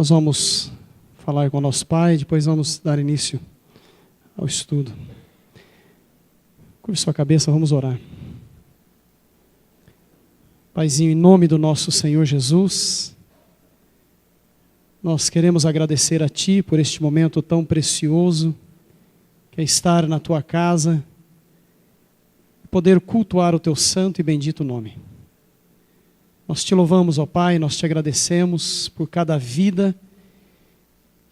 Nós vamos falar com o nosso Pai, depois vamos dar início ao estudo. Curve sua cabeça, vamos orar. Paizinho, em nome do nosso Senhor Jesus, nós queremos agradecer a Ti por este momento tão precioso, que é estar na Tua casa, poder cultuar o Teu santo e bendito nome. Nós Te louvamos, ó Pai, nós Te agradecemos por cada vida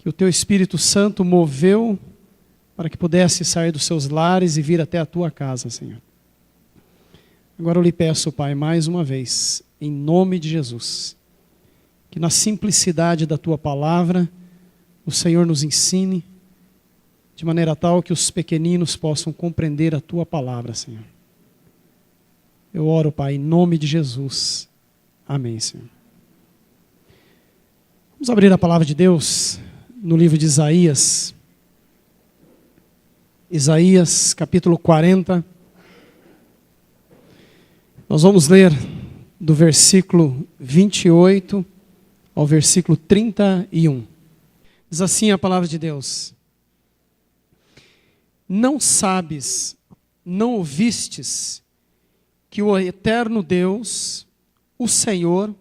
que o Teu Espírito Santo moveu para que pudesse sair dos seus lares e vir até a Tua casa, Senhor. Agora eu lhe peço, Pai, mais uma vez, em nome de Jesus, que na simplicidade da Tua palavra, o Senhor nos ensine, de maneira tal que os pequeninos possam compreender a Tua palavra, Senhor. Eu oro, Pai, em nome de Jesus. Amém, Senhor. Vamos abrir a palavra de Deus no livro de Isaías. Isaías, capítulo 40. Nós vamos ler do versículo 28 ao versículo 31. Diz assim a palavra de Deus: Não sabes, não ouvistes, que o eterno Deus, o Senhor,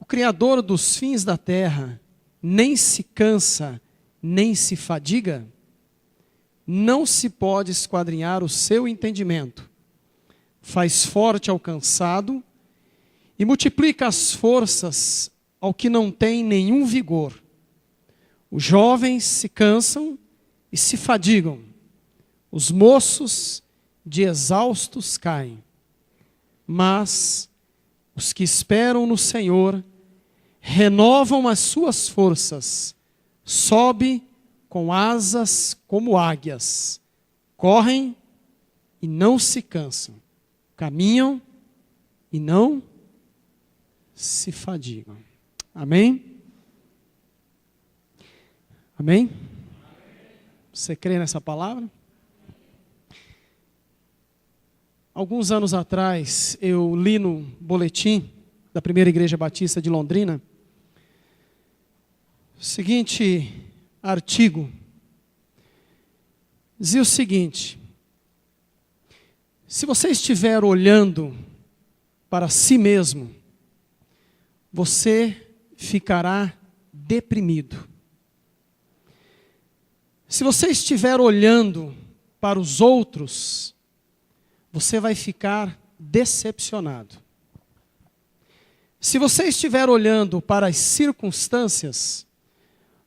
o Criador dos fins da terra, nem se cansa, nem se fadiga? Não se pode esquadrinhar o seu entendimento. Faz forte ao cansado e multiplica as forças ao que não tem nenhum vigor. Os jovens se cansam e se fadigam. Os moços de exaustos caem. Mas os que esperam no Senhor renovam as suas forças, sobe com asas como águias, correm e não se cansam, caminham e não se fadigam. Amém? Amém? Você crê nessa palavra? Alguns anos atrás, eu li no boletim da Primeira Igreja Batista de Londrina o seguinte artigo. Dizia o seguinte: se você estiver olhando para si mesmo, você ficará deprimido. Se você estiver olhando para os outros, você vai ficar decepcionado. Se você estiver olhando para as circunstâncias,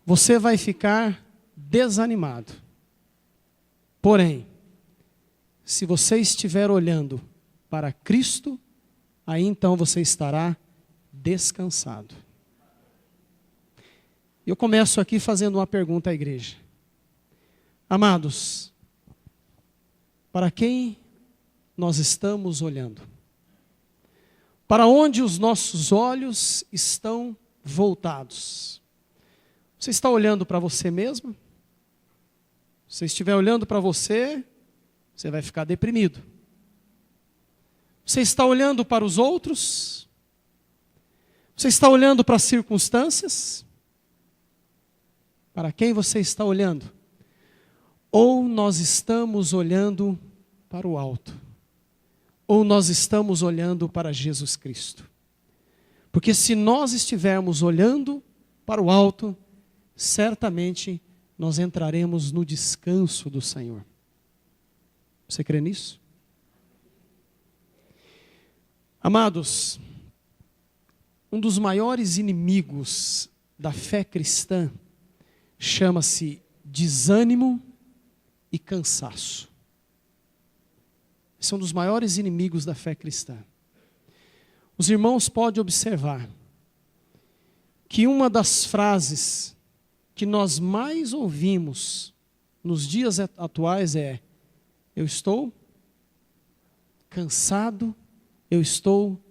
você vai ficar desanimado. Porém, se você estiver olhando para Cristo, aí então você estará descansado. Eu começo aqui fazendo uma pergunta à igreja. Amados, para quem nós estamos olhando? Para onde os nossos olhos estão voltados? Você está olhando para você mesmo? Se você estiver olhando para você, você vai ficar deprimido. Você está olhando para os outros? Você está olhando para as circunstâncias? Para quem você está olhando? Ou nós estamos olhando para o alto? Ou nós estamos olhando para Jesus Cristo? Porque se nós estivermos olhando para o alto, certamente nós entraremos no descanso do Senhor. Você crê nisso? Amados, um dos maiores inimigos da fé cristã chama-se desânimo e cansaço. Esse é um dos maiores inimigos da fé cristã. Os irmãos podem observar que uma das frases que nós mais ouvimos nos dias atuais é: eu estou cansado, eu estou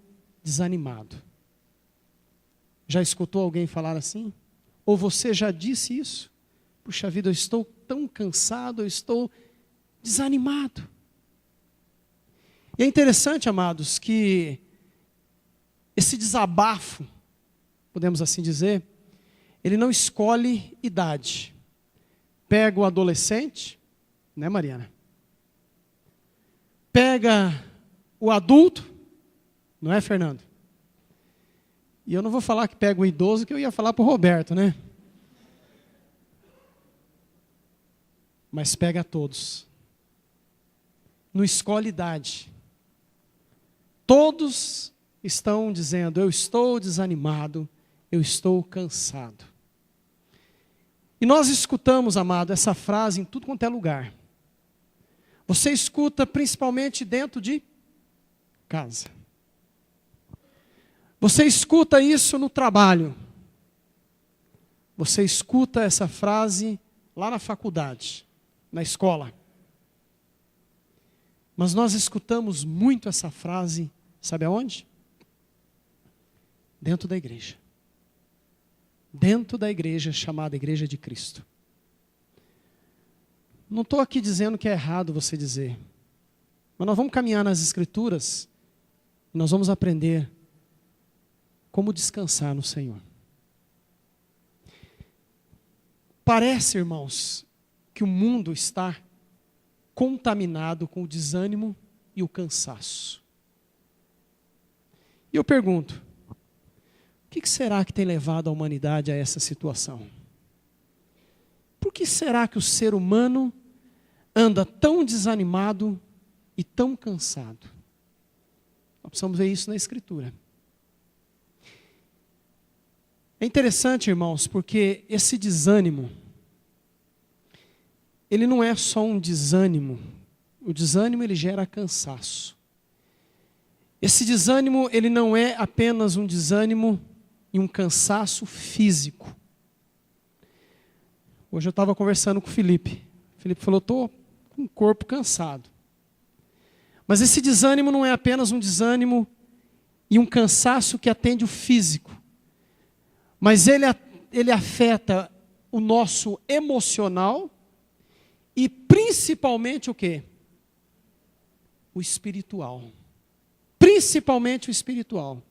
desanimado. Já escutou alguém falar assim? Ou você já disse isso? Puxa vida, eu estou tão cansado, eu estou desanimado. E é interessante, amados, que esse desabafo, podemos assim dizer, ele não escolhe idade. Pega o adolescente, né, Mariana? Pega o adulto, não é, Fernando? E eu não vou falar que pega o idoso, que eu ia falar para o Roberto, né? Mas pega todos. Não escolhe idade. Todos estão dizendo: eu estou desanimado, eu estou cansado. E nós escutamos, amado, essa frase em tudo quanto é lugar. Você escuta principalmente dentro de casa. Você escuta isso no trabalho. Você escuta essa frase lá na faculdade, na escola. Mas nós escutamos muito essa frase, sabe aonde? Dentro da igreja. Dentro da igreja chamada Igreja de Cristo. Não estou aqui dizendo que é errado você dizer. Mas nós vamos caminhar nas Escrituras e nós vamos aprender como descansar no Senhor. Parece, irmãos, que o mundo está contaminado com o desânimo e o cansaço. E eu pergunto, o que será que tem levado a humanidade a essa situação? Por que será que o ser humano anda tão desanimado e tão cansado? Nós precisamos ver isso na Escritura. É interessante, irmãos, porque esse desânimo, ele não é só um desânimo. O desânimo, ele gera cansaço. Esse desânimo, ele não é apenas um desânimo e um cansaço físico. Hoje eu estava conversando com o Felipe. O Felipe falou: estou com o corpo cansado. Mas esse desânimo não é apenas um desânimo e um cansaço que atende o físico. Mas ele afeta o nosso emocional e principalmente o quê? O espiritual. Principalmente o espiritual.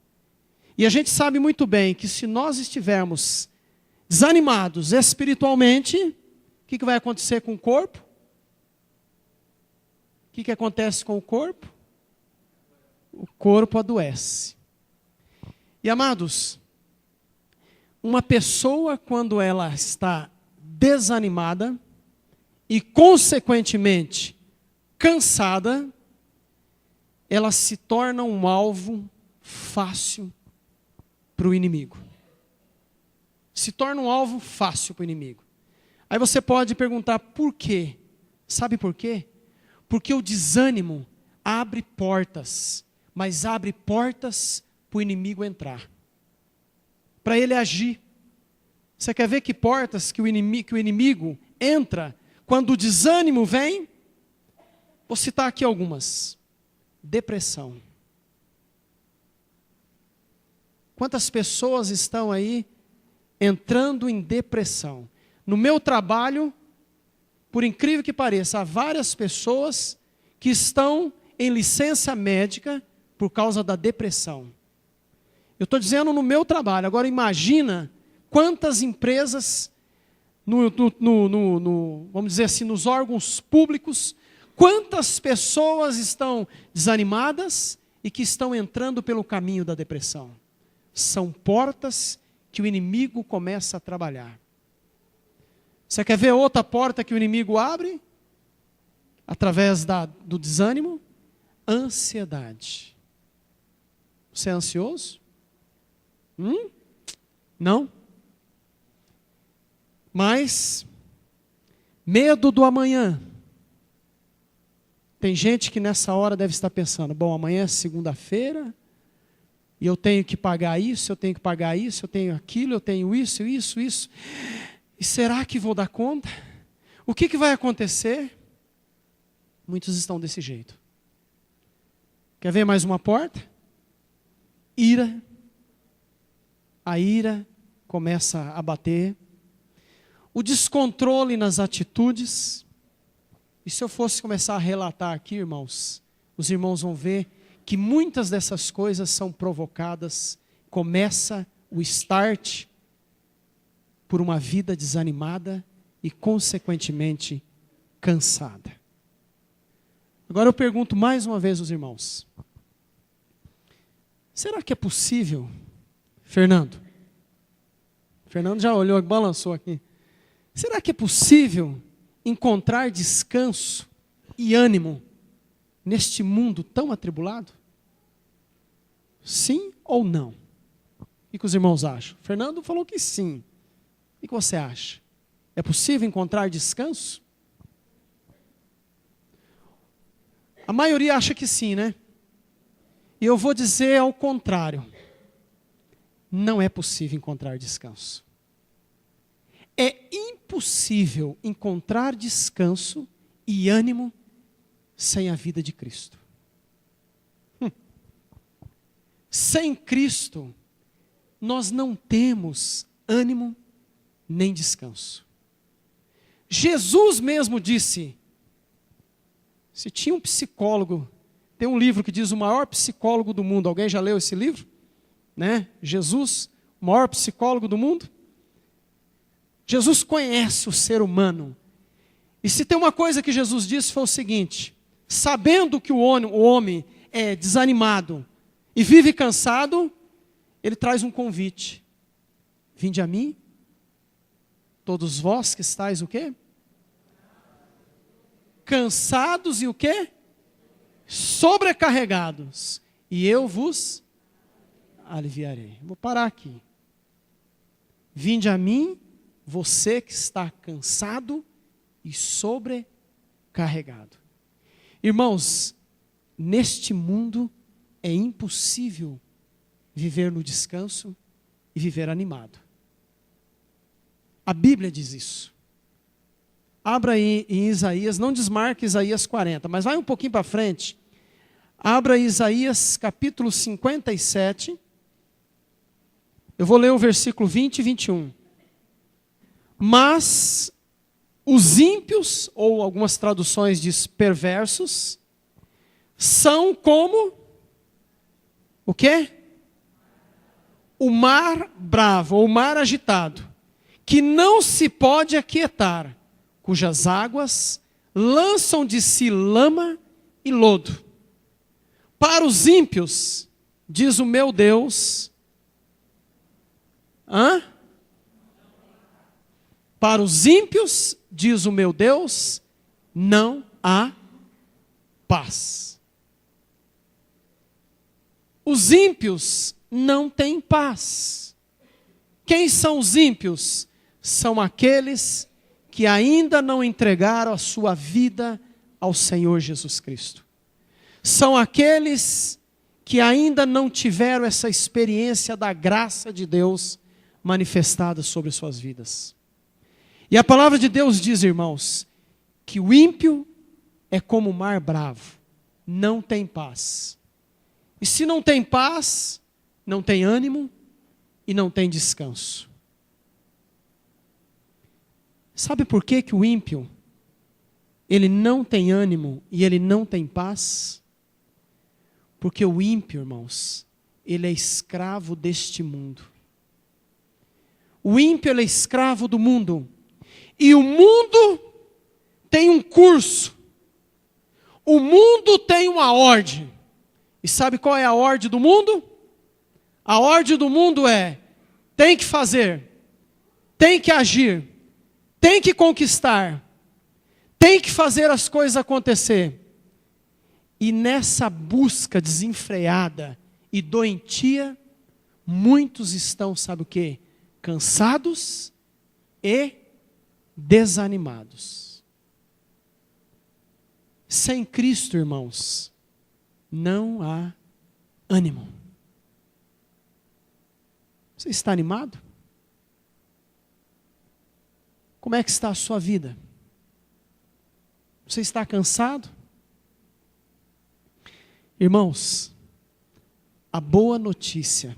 E a gente sabe muito bem que se nós estivermos desanimados espiritualmente, o que vai acontecer com o corpo? O que acontece com o corpo? O corpo adoece. E amados, uma pessoa quando ela está desanimada e consequentemente cansada, ela se torna um alvo fácil para o inimigo. Se torna um alvo fácil para o inimigo. Aí você pode perguntar por quê? Sabe por quê? Porque o desânimo abre portas, mas abre portas para o inimigo entrar. Para ele agir. Você quer ver que portas que o inimigo entra quando o desânimo vem? Vou citar aqui algumas. Depressão. Quantas pessoas estão aí entrando em depressão? No meu trabalho, por incrível que pareça, há várias pessoas que estão em licença médica por causa da depressão. Eu estou dizendo no meu trabalho. Agora imagina quantas empresas, vamos dizer assim, nos órgãos públicos, quantas pessoas estão desanimadas e que estão entrando pelo caminho da depressão. São portas que o inimigo começa a trabalhar. Você quer ver outra porta que o inimigo abre? Através do desânimo? Ansiedade. Você é ansioso? Não? Mas, medo do amanhã. Tem gente que nessa hora deve estar pensando: bom, amanhã é segunda-feira, e eu tenho que pagar isso, eu tenho que pagar isso, eu tenho aquilo, eu tenho isso. E será que vou dar conta? O que vai acontecer? Muitos estão desse jeito. Quer ver mais uma porta? Ira. A ira começa a bater. O descontrole nas atitudes. E se eu fosse começar a relatar aqui, irmãos, os irmãos vão ver que muitas dessas coisas são provocadas, começa o start por uma vida desanimada e, consequentemente, cansada. Agora eu pergunto mais uma vez aos irmãos. Será que é possível, Fernando? Fernando já olhou e balançou aqui. Será que é possível encontrar descanso e ânimo neste mundo tão atribulado? Sim ou não? O que os irmãos acham? Fernando falou que sim. O que você acha? É possível encontrar descanso? A maioria acha que sim, né? E eu vou dizer ao contrário. Não é possível encontrar descanso. É impossível encontrar descanso e ânimo sem a vida de Cristo. Sem Cristo, nós não temos ânimo nem descanso. Jesus mesmo disse, se tinha um psicólogo, tem um livro que diz o maior psicólogo do mundo, alguém já leu esse livro? Né? Jesus, o maior psicólogo do mundo. Jesus conhece o ser humano. E se tem uma coisa que Jesus disse foi o seguinte, sabendo que o homem é desanimado e vive cansado, ele traz um convite. Vinde a mim, todos vós que estáis o quê? Cansados e o quê? Sobrecarregados. E eu vos aliviarei. Vou parar aqui. Vinde a mim, você que está cansado e sobrecarregado. Irmãos, neste mundo é impossível viver no descanso e viver animado. A Bíblia diz isso. Abra aí em Isaías, não desmarque Isaías 40, mas vai um pouquinho para frente. Abra Isaías capítulo 57. Eu vou ler o versículo 20 e 21. Mas os ímpios, ou algumas traduções diz perversos, são como o quê? O mar bravo, ou o mar agitado, que não se pode aquietar, cujas águas lançam de si lama e lodo. Para os ímpios, diz o meu Deus, para os ímpios, diz o meu Deus, não há paz. Os ímpios não têm paz. Quem são os ímpios? São aqueles que ainda não entregaram a sua vida ao Senhor Jesus Cristo. São aqueles que ainda não tiveram essa experiência da graça de Deus manifestada sobre suas vidas. E a palavra de Deus diz, irmãos, que o ímpio é como o mar bravo, não tem paz. E se não tem paz, não tem ânimo e não tem descanso. Sabe por que que o ímpio, ele não tem ânimo e ele não tem paz? Porque o ímpio, irmãos, ele é escravo deste mundo. O ímpio, ele é escravo do mundo. E o mundo tem um curso. O mundo tem uma ordem. E sabe qual é a ordem do mundo? A ordem do mundo é: tem que fazer, tem que agir, tem que conquistar, tem que fazer as coisas acontecer. E nessa busca desenfreada e doentia, muitos estão, sabe o quê? Cansados e desanimados. Sem Cristo, irmãos, não há ânimo. Você está animado? Como é que está a sua vida? Você está cansado? Irmãos, a boa notícia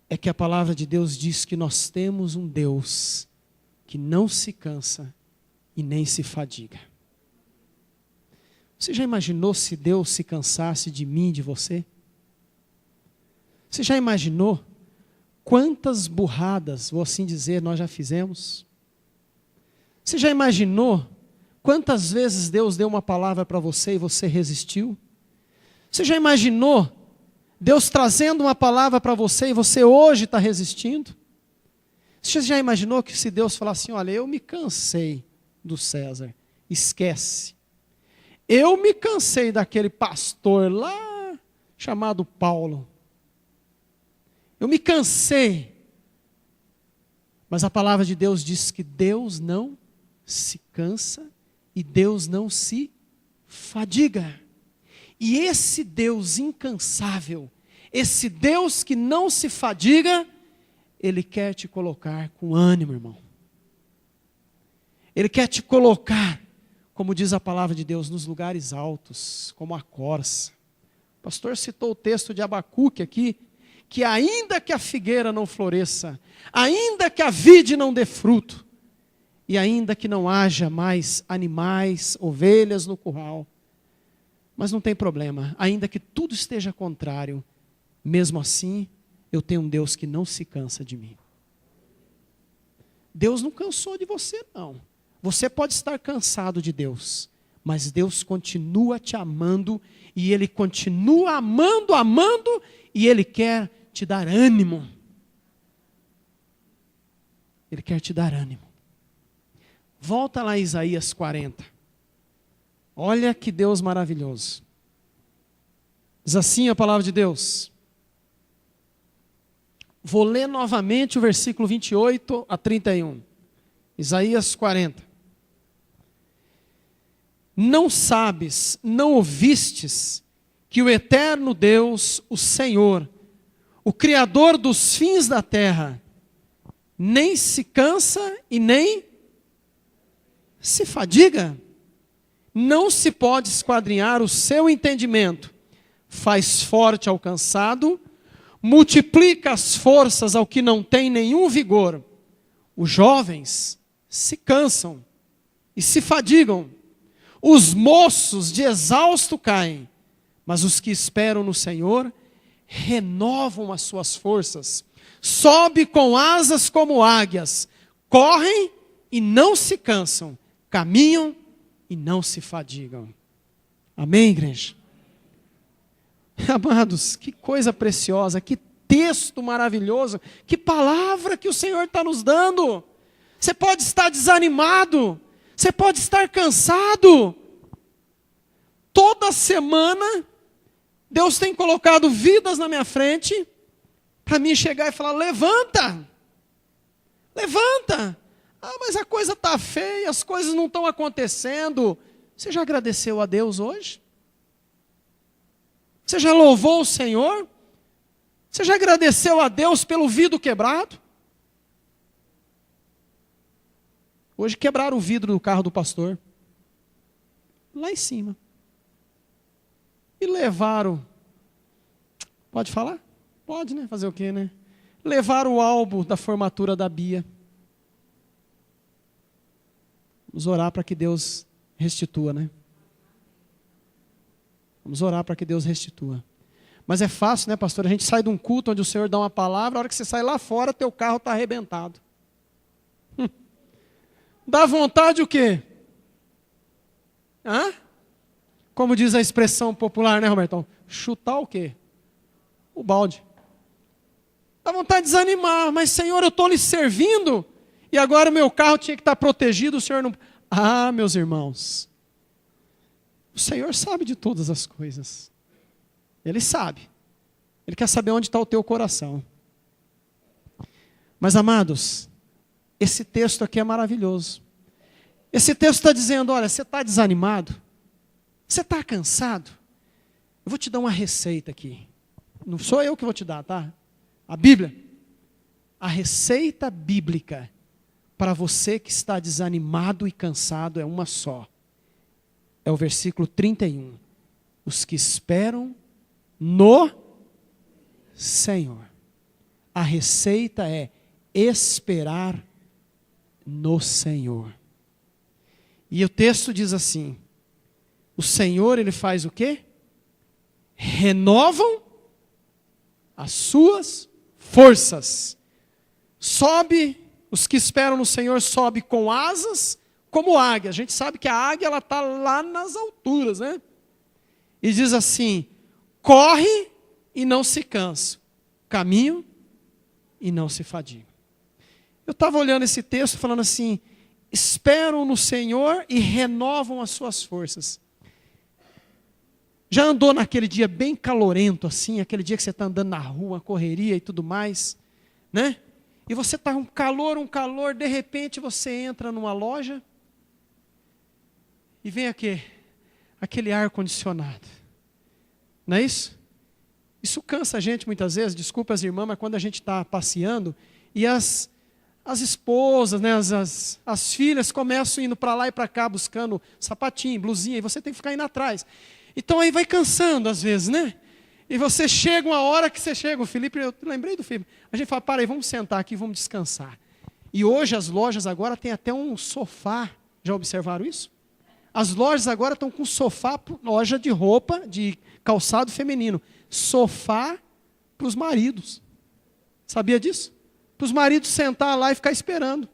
é que a palavra de Deus diz que nós temos um Deus que não se cansa e nem se fadiga. Você já imaginou se Deus se cansasse de mim e de você? Você já imaginou quantas burradas, vou assim dizer, nós já fizemos? Você já imaginou quantas vezes Deus deu uma palavra para você e você resistiu? Você já imaginou Deus trazendo uma palavra para você e você hoje está resistindo? Você já imaginou que se Deus falar assim, olha, eu me cansei do César, esquece. Eu me cansei daquele pastor lá, chamado Paulo. Eu me cansei. Mas a palavra de Deus diz que Deus não se cansa e Deus não se fadiga. E esse Deus incansável, esse Deus que não se fadiga, Ele quer te colocar com ânimo, irmão. Ele quer te colocar, como diz a palavra de Deus, nos lugares altos, como a corça. O pastor citou o texto de Abacuque aqui, que ainda que a figueira não floresça, ainda que a vide não dê fruto, e ainda que não haja mais animais, ovelhas no curral, mas não tem problema, ainda que tudo esteja contrário, mesmo assim, eu tenho um Deus que não se cansa de mim. Deus não cansou de você, não. Você pode estar cansado de Deus, mas Deus continua te amando, e Ele continua amando, e Ele quer te dar ânimo. Ele quer te dar ânimo. Volta lá em Isaías 40. Olha que Deus maravilhoso. Diz assim a palavra de Deus. Vou ler novamente o versículo 28 a 31. Isaías 40. Não sabes, não ouvistes, que o eterno Deus, o Senhor, o Criador dos fins da terra, nem se cansa e nem se fadiga? Não se pode esquadrinhar o seu entendimento. Faz forte ao cansado, multiplica as forças ao que não tem nenhum vigor. Os jovens se cansam e se fadigam. Os moços de exausto caem, mas os que esperam no Senhor renovam as suas forças. Sobe com asas como águias, correm e não se cansam, caminham e não se fadigam. Amém, igreja? Amados, que coisa preciosa, que texto maravilhoso, que palavra que o Senhor está nos dando. Você pode estar desanimado, você pode estar cansado. Toda semana, Deus tem colocado vidas na minha frente, para mim chegar e falar, levanta, levanta. Ah, mas a coisa está feia, as coisas não estão acontecendo. Você já agradeceu a Deus hoje? Você já louvou o Senhor? Você já agradeceu a Deus pelo vidro quebrado? Hoje quebraram o vidro do carro do pastor. Lá em cima. E levaram. Pode falar? Pode, né? Fazer o quê, né? Levaram o álbum da formatura da Bia. Vamos orar para que Deus restitua, né? Vamos orar para que Deus restitua. Mas é fácil, né, pastor? A gente sai de um culto onde o Senhor dá uma palavra, a hora que você sai lá fora, teu carro está arrebentado. Dá vontade o quê? Hã? Como diz a expressão popular, né, Robertão? Chutar o quê? O balde. Dá vontade de desanimar, mas Senhor, eu estou lhe servindo, e agora o meu carro tinha que estar protegido, o Senhor não... Ah, meus irmãos, o Senhor sabe de todas as coisas. Ele sabe. Ele quer saber onde está o teu coração. Mas, amados, esse texto aqui é maravilhoso. Esse texto está dizendo, olha, você está desanimado? Você está cansado? Eu vou te dar uma receita aqui. Não sou eu que vou te dar, tá? A Bíblia. A receita bíblica para você que está desanimado e cansado é uma só. É o versículo 31. Os que esperam no Senhor. A receita é esperar no Senhor. E o texto diz assim, o Senhor, Ele faz o quê? Renovam as suas forças. Sobe, os que esperam no Senhor sobe com asas como águia. A gente sabe que a águia ela está lá nas alturas, né? E diz assim, corre e não se cansa, caminho e não se fadiga. Eu estava olhando esse texto falando assim, esperam no Senhor e renovam as suas forças. Já andou naquele dia bem calorento assim, aquele dia que você está andando na rua, correria e tudo mais, né? E você está um calor, de repente você entra numa loja e vem aquele ar-condicionado. Não é isso? Isso cansa a gente muitas vezes, desculpa as irmãs, mas quando a gente está passeando e as esposas, né, as filhas começam indo para lá e para cá buscando sapatinho, blusinha, e você tem que ficar indo atrás. Então aí vai cansando às vezes, né? E você chega uma hora que você chega, o Felipe, eu lembrei do Felipe, a gente fala, para aí, vamos sentar aqui, vamos descansar. E hoje as lojas agora têm até um sofá, já observaram isso? As lojas agora estão com sofá, loja de roupa, de calçado feminino, sofá para os maridos. Sabia disso? Para os maridos sentar lá e ficar esperando.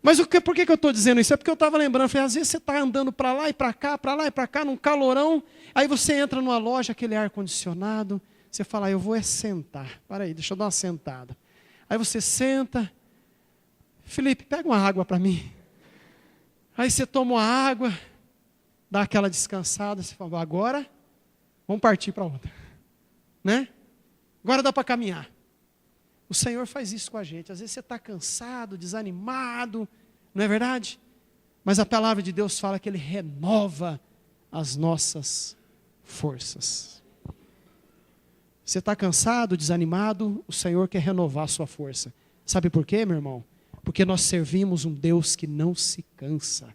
Mas por que eu estou dizendo isso? É porque eu estava lembrando, falei, às vezes você está andando para lá e para cá, num calorão, aí você entra numa loja, aquele ar-condicionado, você fala, eu vou sentar. Para aí, deixa eu dar uma sentada. Aí você senta, Felipe, pega uma água para mim. Aí você toma uma água, dá aquela descansada, você fala, agora vamos partir para outra. Né? Agora dá para caminhar. O Senhor faz isso com a gente. Às vezes você está cansado, desanimado, não é verdade? Mas a palavra de Deus fala que Ele renova as nossas forças. Você está cansado, desanimado, o Senhor quer renovar a sua força. Sabe por quê, meu irmão? Porque nós servimos um Deus que não se cansa.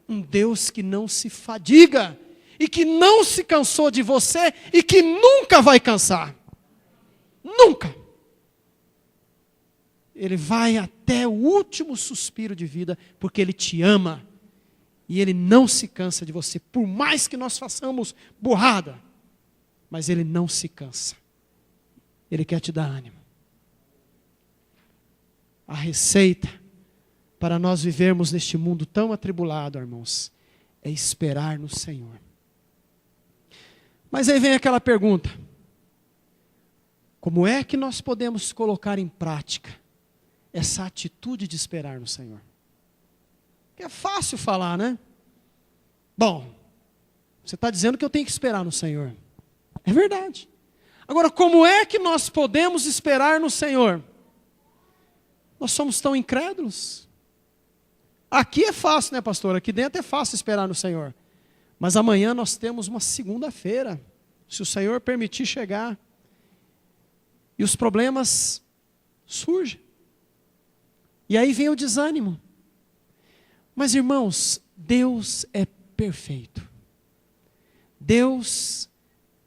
Um Deus que não se fadiga. E que não se cansou de você e que nunca vai cansar. Nunca. Ele vai até o último suspiro de vida, porque Ele te ama. E Ele não se cansa de você, por mais que nós façamos burrada. Mas Ele não se cansa. Ele quer te dar ânimo. A receita para nós vivermos neste mundo tão atribulado, irmãos, é esperar no Senhor. Mas aí vem aquela pergunta. Como é que nós podemos colocar em prática essa atitude de esperar no Senhor? Que é fácil falar, né? Bom, você está dizendo que eu tenho que esperar no Senhor. É verdade. Agora, como é que nós podemos esperar no Senhor? Nós somos tão incrédulos. Aqui é fácil, né, pastor? Aqui dentro é fácil esperar no Senhor. Mas amanhã nós temos uma segunda-feira, se o Senhor permitir chegar. E os problemas surgem. E aí vem o desânimo. Mas, irmãos, Deus é perfeito. Deus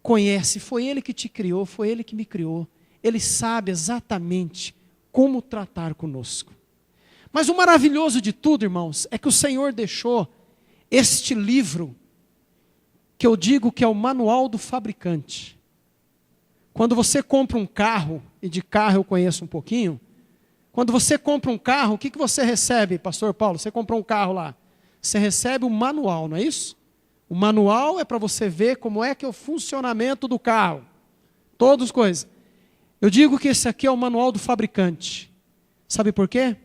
conhece, foi Ele que te criou, foi Ele que me criou. Ele sabe exatamente como tratar conosco. Mas o maravilhoso de tudo, irmãos, é que o Senhor deixou este livro, que eu digo que é o manual do fabricante. Quando você compra um carro, e de carro eu conheço um pouquinho, quando você compra um carro, o que você recebe, pastor Paulo? Você comprou um carro lá, você recebe o manual, não é isso? O manual é para você ver como é que é o funcionamento do carro. Todas as coisas. Eu digo que esse aqui é o manual do fabricante. Sabe por quê?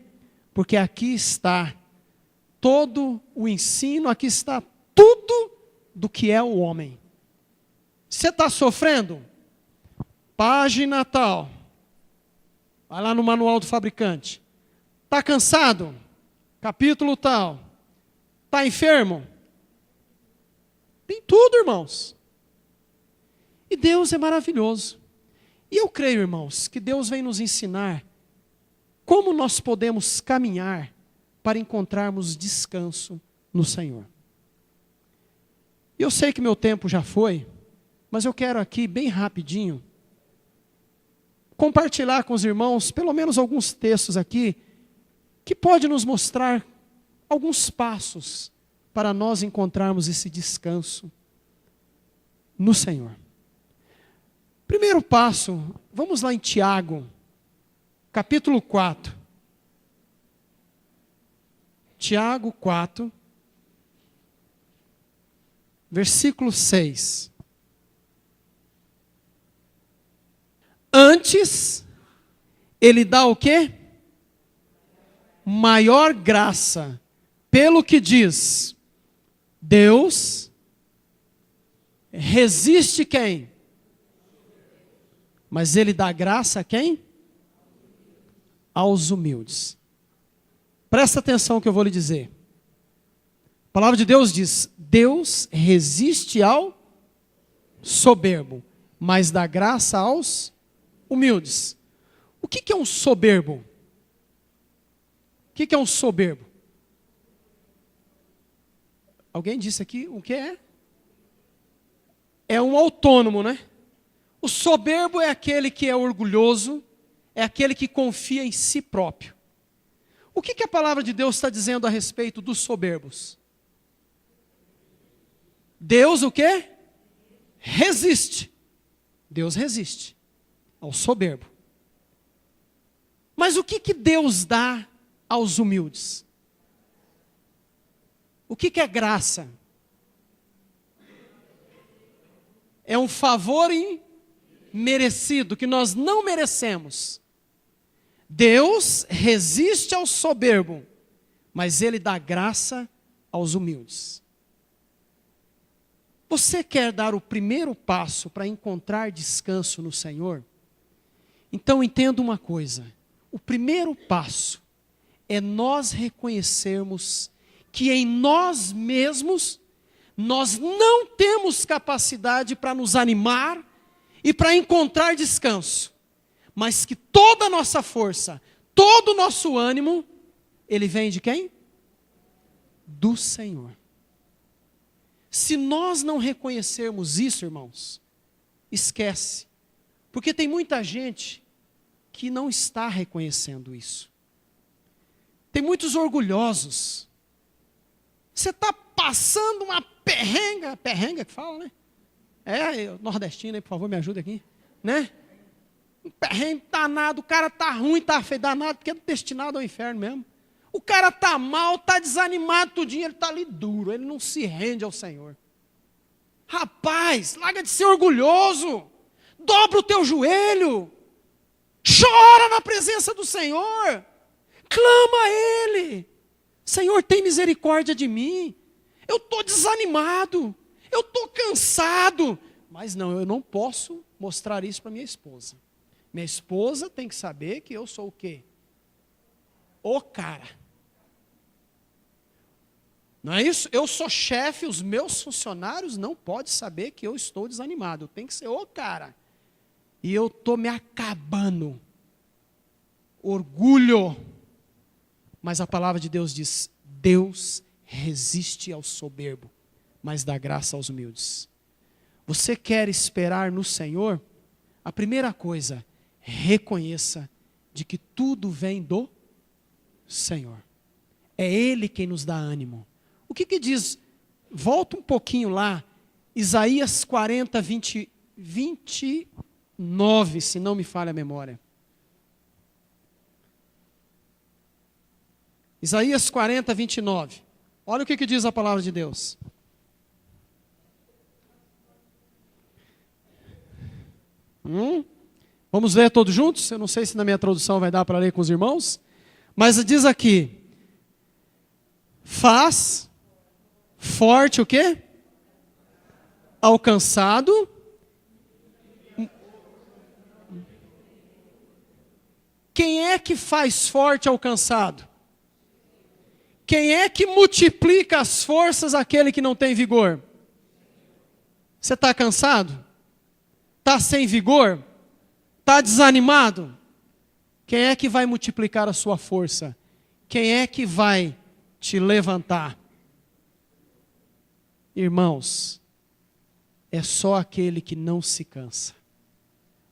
Porque aqui está todo o ensino, aqui está tudo do que é o homem. Você está sofrendo? Página tal. Vai lá no manual do fabricante. Está cansado? Capítulo tal. Está enfermo? Tem tudo, irmãos. E Deus é maravilhoso. E eu creio, irmãos, que Deus vem nos ensinar como nós podemos caminhar para encontrarmos descanso no Senhor. Eu sei que meu tempo já foi, mas eu quero aqui, bem rapidinho, compartilhar com os irmãos, pelo menos alguns textos aqui, que pode nos mostrar alguns passos para nós encontrarmos esse descanso no Senhor. Primeiro passo, Vamos lá em Tiago, capítulo 4. Tiago 4, versículo 6. Antes, ele dá o quê? Maior graça, pelo que diz, Deus resiste quem? Mas ele dá graça a quem? Aos humildes. Presta atenção no que eu vou lhe dizer. A palavra de Deus diz, Deus resiste ao soberbo, mas dá graça aos humildes. O que é um soberbo? O que é um soberbo? Alguém disse aqui o que é? É um autônomo, né? O soberbo é aquele que é orgulhoso, é aquele que confia em si próprio. O que a palavra de Deus está dizendo a respeito dos soberbos? Deus o quê? Resiste. Deus resiste ao soberbo. Mas o que Deus dá aos humildes? O que é graça? É um favor imerecido, que nós não merecemos. Deus resiste ao soberbo, mas ele dá graça aos humildes. Você quer dar o primeiro passo para encontrar descanso no Senhor? Então entenda uma coisa. O primeiro passo é nós reconhecermos que em nós mesmos nós não temos capacidade para nos animar e para encontrar descanso. Mas que toda a nossa força, todo o nosso ânimo, ele vem de quem? Do Senhor. Se nós não reconhecermos isso, irmãos, esquece. Porque tem muita gente que não está reconhecendo isso. Tem muitos orgulhosos. Você está passando uma perrenga que fala, né? Nordestino aí, por favor, me ajuda aqui, né? Um perrengue danado, o cara está ruim, está feio, danado, porque é destinado ao inferno mesmo. O cara está mal, está desanimado, tudinho, ele está ali duro, ele não se rende ao Senhor. Rapaz, larga de ser orgulhoso, dobra o teu joelho, chora na presença do Senhor, clama a Ele. Senhor, tem misericórdia de mim, eu estou desanimado, eu estou cansado. Mas não, eu não posso mostrar isso para minha esposa. Minha esposa tem que saber que eu sou o quê? O cara. Não é isso? Eu sou chefe, os meus funcionários não podem saber que eu estou desanimado. Eu tenho que ser o cara. E eu estou me acabando. Orgulho. Mas a palavra de Deus diz, Deus resiste ao soberbo, mas dá graça aos humildes. Você quer esperar no Senhor? A primeira coisa, reconheça de que tudo vem do Senhor. É Ele quem nos dá ânimo. O que diz? Volta um pouquinho lá, Isaías 40, 29, se não me falha a memória. Isaías 40, 29. Olha o que diz a palavra de Deus. Vamos ler todos juntos? Eu não sei se na minha tradução vai dar para ler com os irmãos. Mas diz aqui. Faz forte o quê? Alcançado. Quem é que faz forte alcançado? Quem é que multiplica as forças àquele que não tem vigor? Você está cansado? Está sem vigor? Está desanimado? Quem é que vai multiplicar a sua força? Quem é que vai te levantar? Irmãos, é só aquele que não se cansa.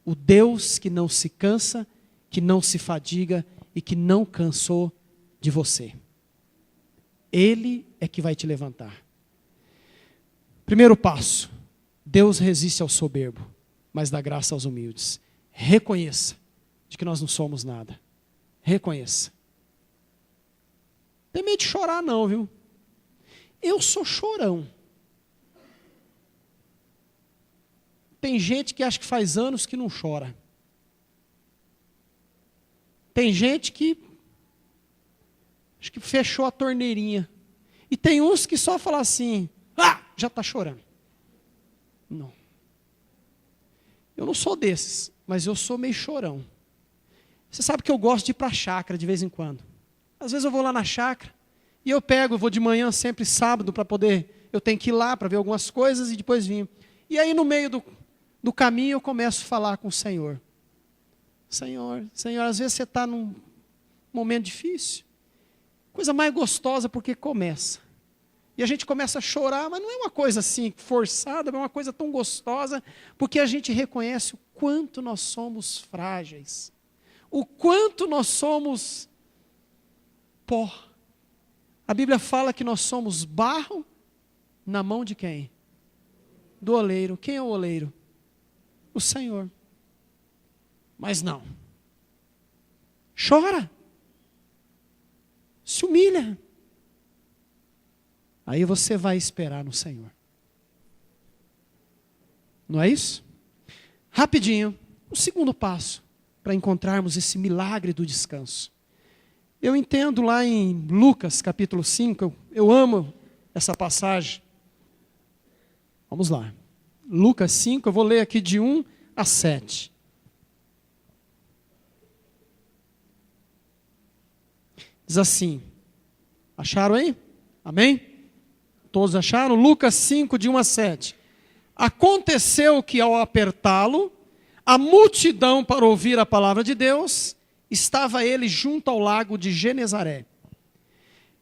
O Deus que não se cansa, que não se fadiga e que não cansou de você. Ele é que vai te levantar. Primeiro passo, Deus resiste ao soberbo, mas dá graça aos humildes. reconheça de que nós não somos nada. Reconheça. Não tem medo de chorar não, viu? Eu sou chorão. Tem gente que acha que faz anos que não chora. Tem gente que acho que fechou a torneirinha. E tem uns que só falam assim, já está chorando. Não. Eu não sou desses, mas eu sou meio chorão. Você sabe que eu gosto de ir para a chácara de vez em quando. Às vezes eu vou lá na chácara e eu vou de manhã sempre sábado para poder, eu tenho que ir lá para ver algumas coisas e depois vim. E aí no meio do caminho eu começo a falar com o Senhor. Senhor, às vezes você está num momento difícil. Coisa mais gostosa porque começa. E a gente começa a chorar, mas não é uma coisa assim forçada, é uma coisa tão gostosa, porque a gente reconhece o quanto nós somos frágeis. O quanto nós somos pó. A Bíblia fala que nós somos barro na mão de quem? Do oleiro. Quem é o oleiro? O Senhor. Mas não. Chora. Se humilha. Aí você vai esperar no Senhor. Não é isso? Rapidinho, o segundo passo para encontrarmos esse milagre do descanso. Eu entendo lá em Lucas capítulo 5, eu amo essa passagem. Vamos lá. Lucas 5, eu vou ler aqui de 1 a 7. Diz assim, acharam aí? Amém? Todos acharam? Lucas 5, de 1 a 7. Aconteceu que ao apertá-lo, a multidão para ouvir a palavra de Deus, estava ele junto ao lago de Genezaré.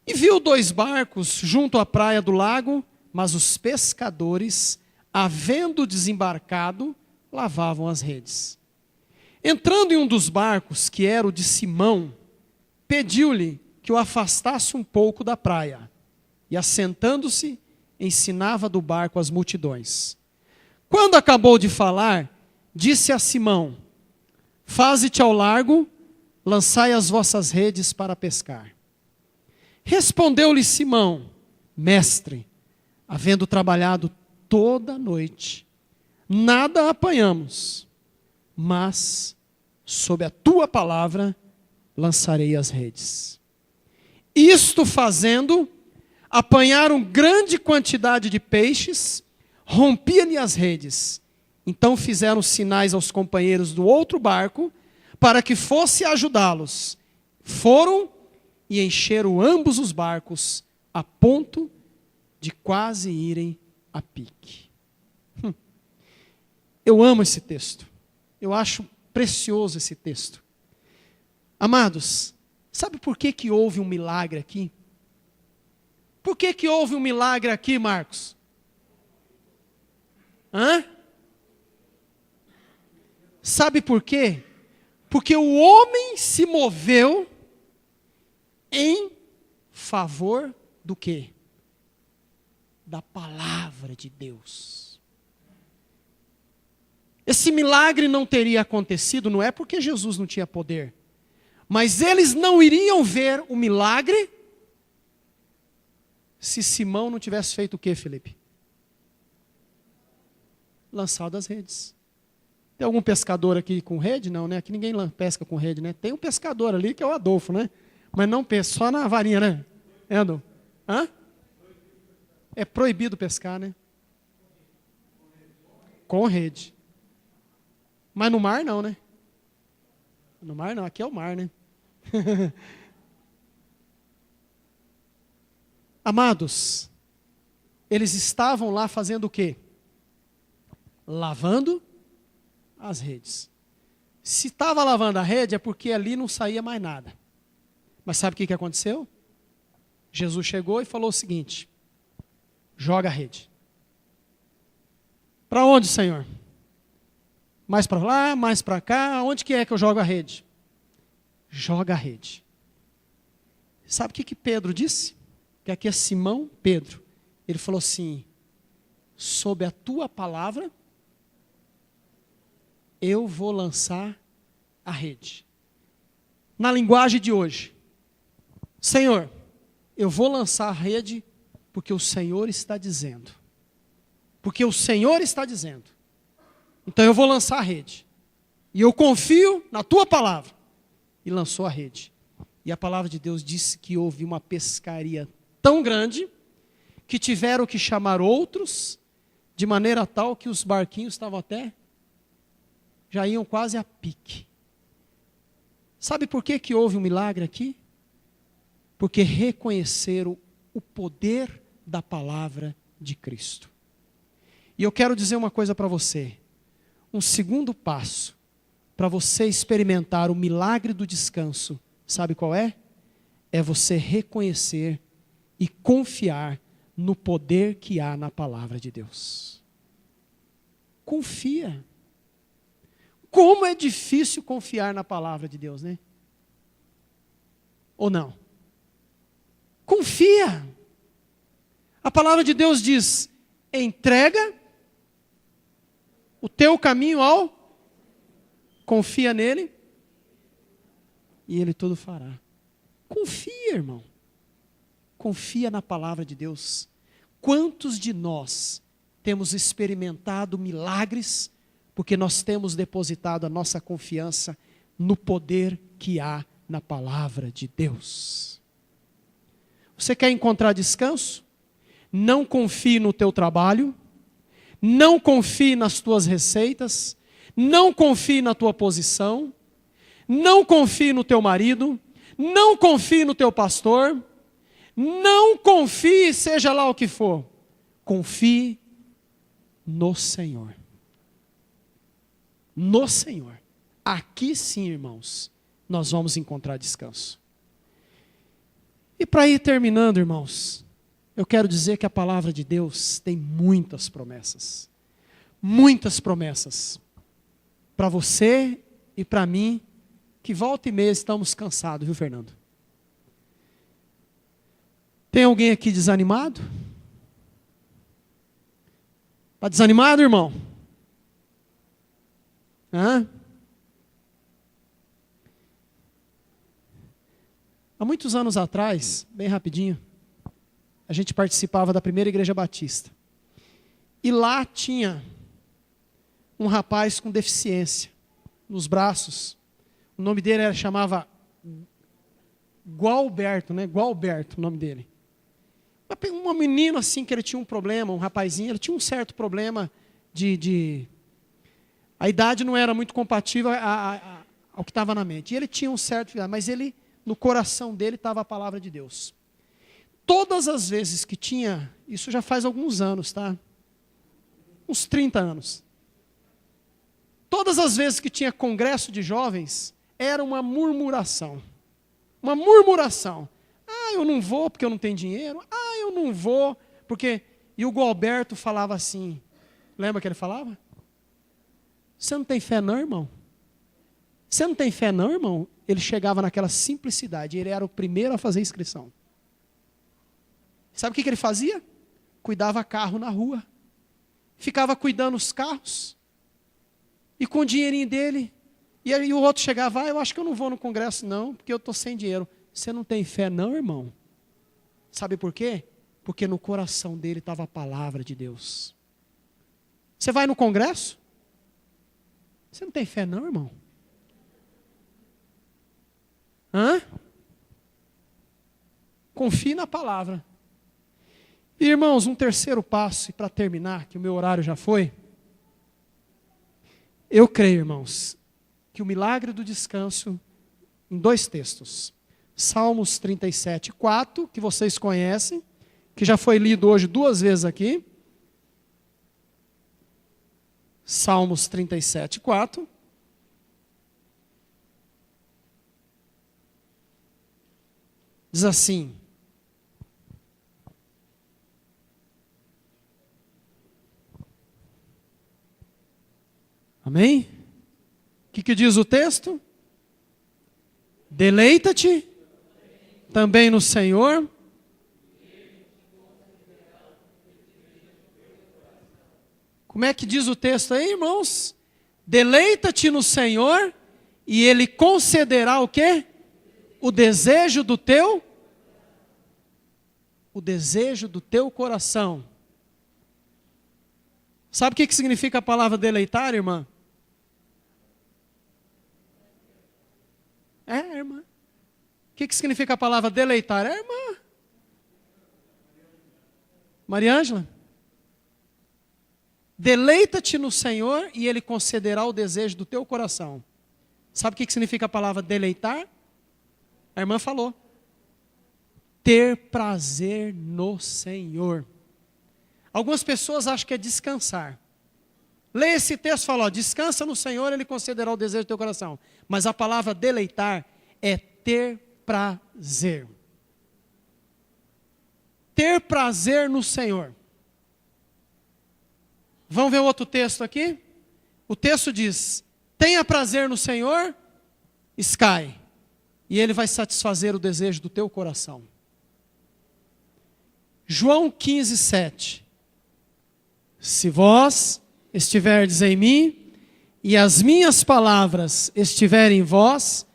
E viu 2 barcos junto à praia do lago, mas os pescadores, havendo desembarcado, lavavam as redes. Entrando em um dos barcos, que era o de Simão, pediu-lhe que o afastasse um pouco da praia. E assentando-se, ensinava do barco as multidões. Quando acabou de falar, disse a Simão, faze-te ao largo, lançai as vossas redes para pescar. Respondeu-lhe Simão, mestre, havendo trabalhado toda a noite, nada apanhamos, mas, sob a tua palavra, lançarei as redes. Isto fazendo, apanharam grande quantidade de peixes, rompiam-lhe as redes. Então fizeram sinais aos companheiros do outro barco, para que fosse ajudá-los. Foram e encheram ambos os barcos, a ponto de quase irem a pique. Eu amo esse texto. Eu acho precioso esse texto. Amados, sabe por que houve um milagre aqui? Por que houve um milagre aqui, Marcos? Sabe por quê? Porque o homem se moveu em favor do quê? Da palavra de Deus. Esse milagre não teria acontecido, não é porque Jesus não tinha poder, mas eles não iriam ver o milagre se Simão não tivesse feito o quê, Felipe? Lançado as redes. Tem algum pescador aqui com rede? Não, né? Aqui ninguém pesca com rede, né? Tem um pescador ali que é o Adolfo, né? Mas não pesca, só na varinha, né? É, Adolfo? É proibido pescar, né? Com rede. Mas no mar não, né? No mar não, aqui é o mar, né? Amados, eles estavam lá fazendo o quê? Lavando as redes. Se estava lavando a rede é porque ali não saía mais nada. Mas sabe o que aconteceu? Jesus chegou e falou o seguinte, joga a rede. Para onde, Senhor? Mais para lá, mais para cá, onde que é que eu jogo a rede? Joga a rede. Sabe o que Pedro disse? Que aqui é Simão Pedro. Ele falou assim, sob a tua palavra, eu vou lançar a rede. Na linguagem de hoje, Senhor, eu vou lançar a rede porque o Senhor está dizendo. Porque o Senhor está dizendo. Então eu vou lançar a rede. E eu confio na tua palavra. E lançou a rede. E a palavra de Deus disse que houve uma pescaria tão grande que tiveram que chamar outros, de maneira tal que os barquinhos estavam já iam quase a pique. Sabe por que houve um milagre aqui? Porque reconheceram o poder da palavra de Cristo. E eu quero dizer uma coisa para você. Um segundo passo para você experimentar o milagre do descanso, sabe qual é? É você reconhecer e confiar no poder que há na palavra de Deus. Confia. Como é difícil confiar na palavra de Deus, né? Ou não? Confia. A palavra de Deus diz: entrega o teu caminho ao, confia nele e ele tudo fará. Confia, irmão. Confia na palavra de Deus. Quantos de nós temos experimentado milagres porque nós temos depositado a nossa confiança no poder que há na palavra de Deus? Você quer encontrar descanso? Não confie no teu trabalho, não confie nas tuas receitas, não confie na tua posição, não confie no teu marido, não confie no teu pastor, não confie, seja lá o que for, confie no Senhor. No Senhor. Aqui sim, irmãos, nós vamos encontrar descanso. E para ir terminando, irmãos, eu quero dizer que a palavra de Deus tem muitas promessas. Muitas promessas. Para você e para mim, que volta e meia estamos cansados, viu, Fernando? Tem alguém aqui desanimado? Está desanimado, irmão? Hã? Há muitos anos atrás, bem rapidinho, a gente participava da primeira igreja batista. E lá tinha um rapaz com deficiência nos braços. O nome dele chamava Gualberto, né? Gualberto, o nome dele. Um menino assim que ele tinha um problema, um rapazinho, ele tinha um certo problema a idade não era muito compatível ao que estava na mente. E ele tinha um certo, mas ele, no coração dele estava a palavra de Deus. Todas as vezes que tinha, isso já faz alguns anos, tá? Uns 30 anos. Todas as vezes que tinha congresso de jovens, era uma murmuração. Uma murmuração. Ah, eu não vou porque eu não tenho dinheiro. Ah, eu não vou porque... E o Gualberto falava assim, lembra que ele falava? Você não tem fé não, irmão? Você não tem fé não, irmão? Ele chegava naquela simplicidade, ele era o primeiro a fazer inscrição. Sabe o que ele fazia? Cuidava carro na rua. Ficava cuidando os carros. E com o dinheirinho dele. E aí o outro chegava, eu acho que eu não vou no congresso não, porque eu estou sem dinheiro. Você não tem fé não, irmão? Sabe por quê? Porque no coração dele estava a palavra de Deus. Você vai no congresso? Você não tem fé não, irmão? Hã? Confie na palavra. E, irmãos, um terceiro passo, e para terminar, que o meu horário já foi. Eu creio, irmãos, que o milagre do descanso, em 2 textos. Salmos 37, 4, que vocês conhecem, que já foi lido hoje 2 vezes aqui. Salmos 37, 4. Diz assim: amém? O que diz o texto? Deleita-te também no Senhor. Como é que diz o texto aí, irmãos? Deleita-te no Senhor e Ele concederá o quê? O desejo do teu coração. Sabe o que significa a palavra deleitar, irmã? Irmã. O que significa a palavra deleitar? Irmã. Maria Ângela? Deleita-te no Senhor e Ele concederá o desejo do teu coração. Sabe o que significa a palavra deleitar? A irmã falou. Ter prazer no Senhor. Algumas pessoas acham que é descansar. Lê esse texto e fala, descansa no Senhor, Ele concederá o desejo do teu coração. Mas a palavra deleitar é ter prazer. Ter prazer no Senhor. Vamos ver outro texto aqui? O texto diz, tenha prazer no Senhor, Sky, e Ele vai satisfazer o desejo do teu coração. João 15, 7. Se vós estiverdes em mim, e as minhas palavras estiverem em vós,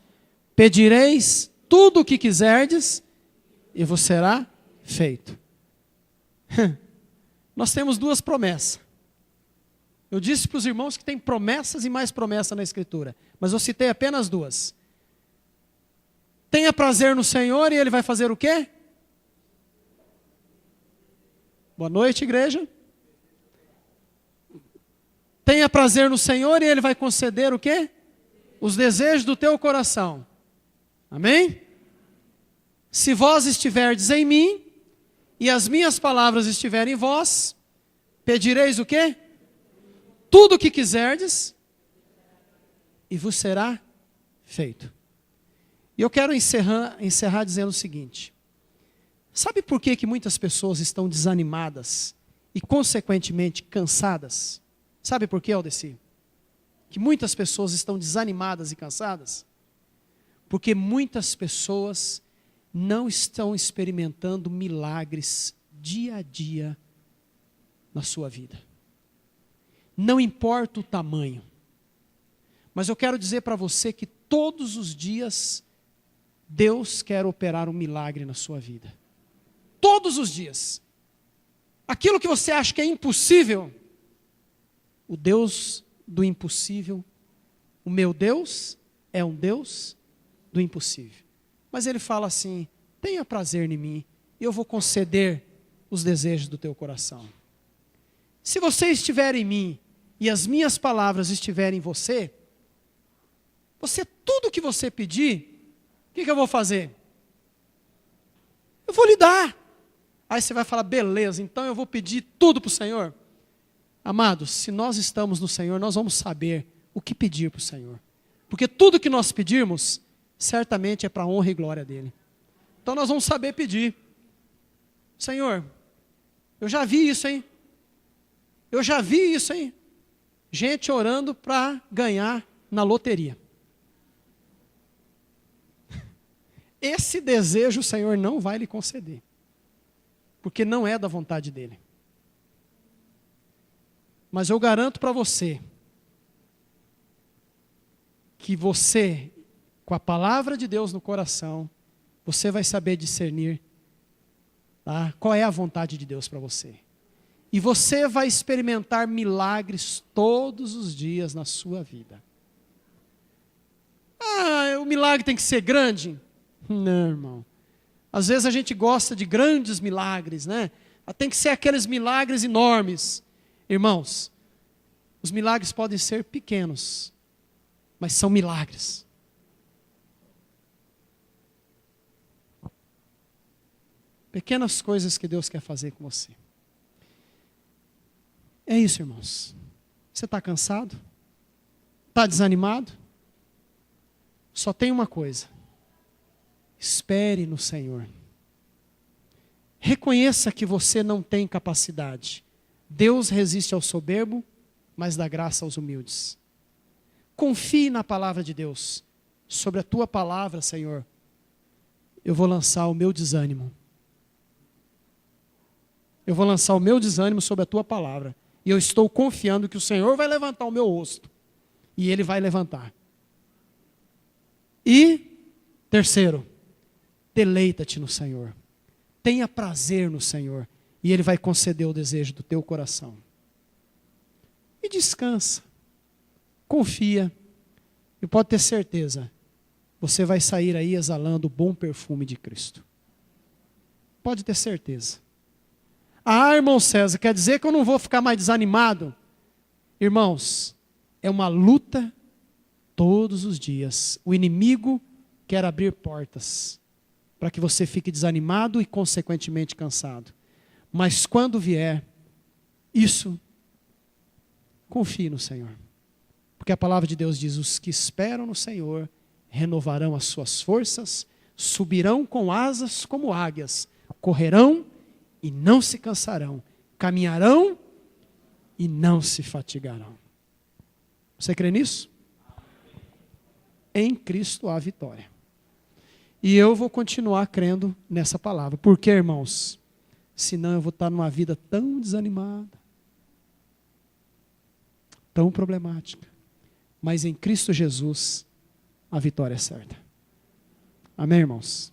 pedireis tudo o que quiserdes, e vos será feito. Nós temos duas promessas. Eu disse para os irmãos que tem promessas e mais promessas na Escritura, mas eu citei apenas duas. Tenha prazer no Senhor e Ele vai fazer o quê? Boa noite, igreja. Tenha prazer no Senhor e Ele vai conceder o quê? Os desejos do teu coração. Amém? Se vós estiverdes em mim e as minhas palavras estiverem em vós, pedireis o quê? Tudo o que quiserdes e vos será feito. E eu quero encerrar dizendo o seguinte. Sabe por que muitas pessoas estão desanimadas e consequentemente cansadas? Sabe por que, Aldeci? Que muitas pessoas estão desanimadas e cansadas? Porque muitas pessoas não estão experimentando milagres dia a dia na sua vida. Não importa o tamanho. Mas eu quero dizer para você que todos os dias Deus quer operar um milagre na sua vida. Todos os dias. Aquilo que você acha que é impossível, o Deus do impossível, o meu Deus é um Deus do impossível. Mas Ele fala assim, tenha prazer em mim, e eu vou conceder os desejos do teu coração. Se você estiver em mim, e as minhas palavras estiverem em você, tudo que você pedir, o que eu vou fazer? Eu vou lhe dar. Aí você vai falar, beleza, então eu vou pedir tudo para o Senhor. Amados, se nós estamos no Senhor, nós vamos saber o que pedir para o Senhor. Porque tudo que nós pedirmos, certamente é para a honra e glória dEle. Então nós vamos saber pedir. Senhor, eu já vi isso, hein? Eu já vi isso, hein? Gente orando para ganhar na loteria. Esse desejo o Senhor não vai lhe conceder. Porque não é da vontade dEle. Mas eu garanto para você, que você, com a palavra de Deus no coração, você vai saber discernir, tá? Qual é a vontade de Deus para você. E você vai experimentar milagres todos os dias na sua vida. O milagre tem que ser grande? Não, irmão. Às vezes a gente gosta de grandes milagres, né? Tem que ser aqueles milagres enormes. Irmãos, os milagres podem ser pequenos, mas são milagres. Pequenas coisas que Deus quer fazer com você. É isso, irmãos. Você está cansado? Está desanimado? Só tem uma coisa. Espere no Senhor. Reconheça que você não tem capacidade. Deus resiste ao soberbo, mas dá graça aos humildes. Confie na palavra de Deus. Sobre a tua palavra, Senhor, eu vou lançar o meu desânimo. Eu vou lançar o meu desânimo sobre a tua palavra. E eu estou confiando que o Senhor vai levantar o meu rosto. E Ele vai levantar. E, terceiro, deleita-te no Senhor. Tenha prazer no Senhor. E Ele vai conceder o desejo do teu coração. E descansa. Confia. E pode ter certeza, você vai sair aí exalando o bom perfume de Cristo. Pode ter certeza. Ah, irmão César, quer dizer que eu não vou ficar mais desanimado? Irmãos, é uma luta todos os dias. O inimigo quer abrir portas para que você fique desanimado e consequentemente cansado. Mas quando vier isso, confie no Senhor. Porque a palavra de Deus diz, os que esperam no Senhor renovarão as suas forças, subirão com asas como águias, correrão e não se cansarão, caminharão e não se fatigarão. Você crê nisso? Em Cristo há vitória. E eu vou continuar crendo nessa palavra. Por quê, irmãos? Senão eu vou estar numa vida tão desanimada, tão problemática. Mas em Cristo Jesus, a vitória é certa. Amém, irmãos?